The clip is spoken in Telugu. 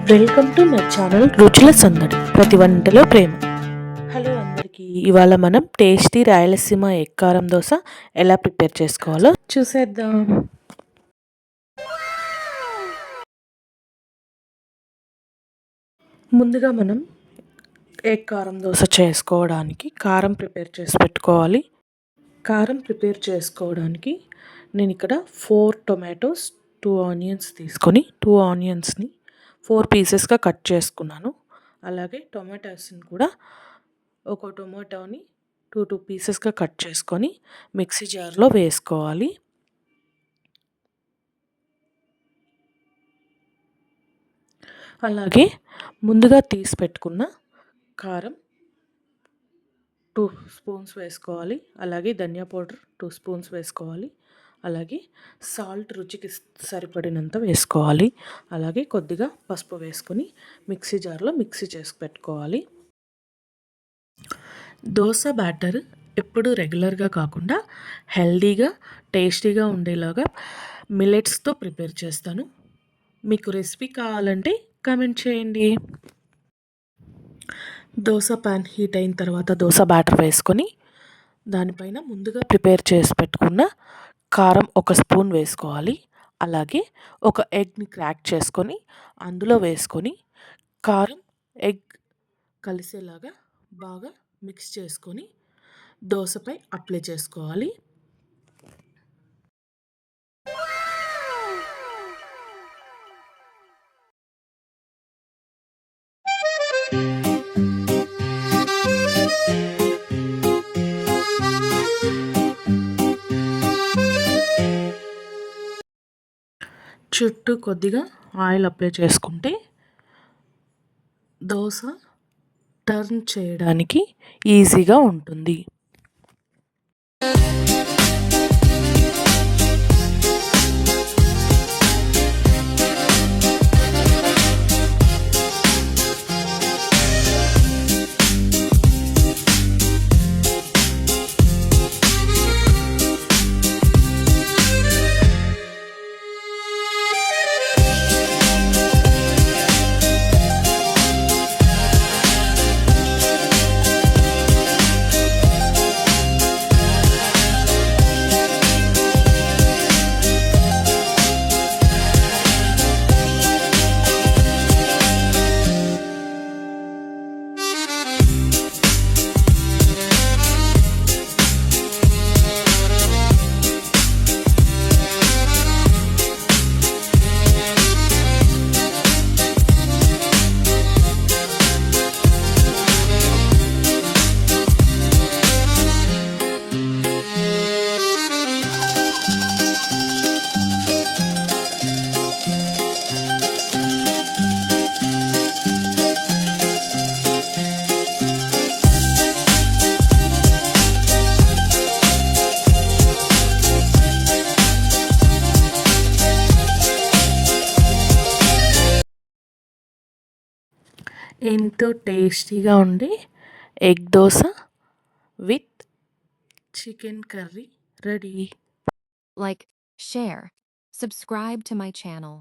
వెల్కమ్ టు మై ఛానల్ రుచుల సందడి, ప్రతి వంటలో ప్రేమ. హలో అందరికీ, ఇవాళ మనం టేస్టీ రాయలసీమ ఎగ్ కారం దోశ ఎలా ప్రిపేర్ చేసుకోవాలో చూసేద్దాం. ముందుగా మనం ఎగ్ కారం దోశ చేసుకోవడానికి కారం ప్రిపేర్ చేసి పెట్టుకోవాలి. కారం ప్రిపేర్ చేసుకోవడానికి నేను ఇక్కడ 4 టొమాటోస్, 2 ఆనియన్స్ తీసుకొని 2 ఆనియన్స్ని 4 పీసెస్గా కట్ చేసుకున్నాను. అలాగే టొమాటోస్ని కూడా ఒక టొమాటోని 2 పీసెస్గా కట్ చేసుకొని మిక్సీ జార్లో వేసుకోవాలి. అలాగే ముందుగా తీసి పెట్టుకున్న కారం 2 స్పూన్స్ వేసుకోవాలి. అలాగే ధనియా పౌడర్ 2 స్పూన్స్ వేసుకోవాలి. అలాగే సాల్ట్ రుచికి సరిపడినంత వేసుకోవాలి. అలాగే కొద్దిగా పసుపు వేసుకొని మిక్సీ జార్లో మిక్సీ చేసి పెట్టుకోవాలి. దోశ బ్యాటర్ ఎప్పుడు రెగ్యులర్గా కాకుండా హెల్దీగా టేస్టీగా ఉండేలాగా మిల్లెట్స్తో ప్రిపేర్ చేస్తాను. మీకు రెసిపీ కావాలంటే కామెంట్ చేయండి. దోశ ప్యాన్ హీట్ అయిన తర్వాత దోశ బ్యాటర్ వేసుకొని దానిపైన ముందుగా ప్రిపేర్ చేసి పెట్టుకున్న కారం 1 స్పూన్ వేసుకోవాలి. అలాగే ఒక ఎగ్ని క్రాక్ చేసుకొని అందులో వేసుకొని కారం ఎగ్ కలిసేలాగా బాగా మిక్స్ చేసుకొని దోశపై అప్లై చేసుకోవాలి. చుట్టూ కొద్దిగా ఆయిల్ అప్లై చేసుకుంటే దోశ టర్న్ చేయడానికి ఈజీగా ఉంటుంది. ఎంతో టేస్టీగా ఉండే egg dosa with chicken curry ready. Like, share, subscribe to my channel,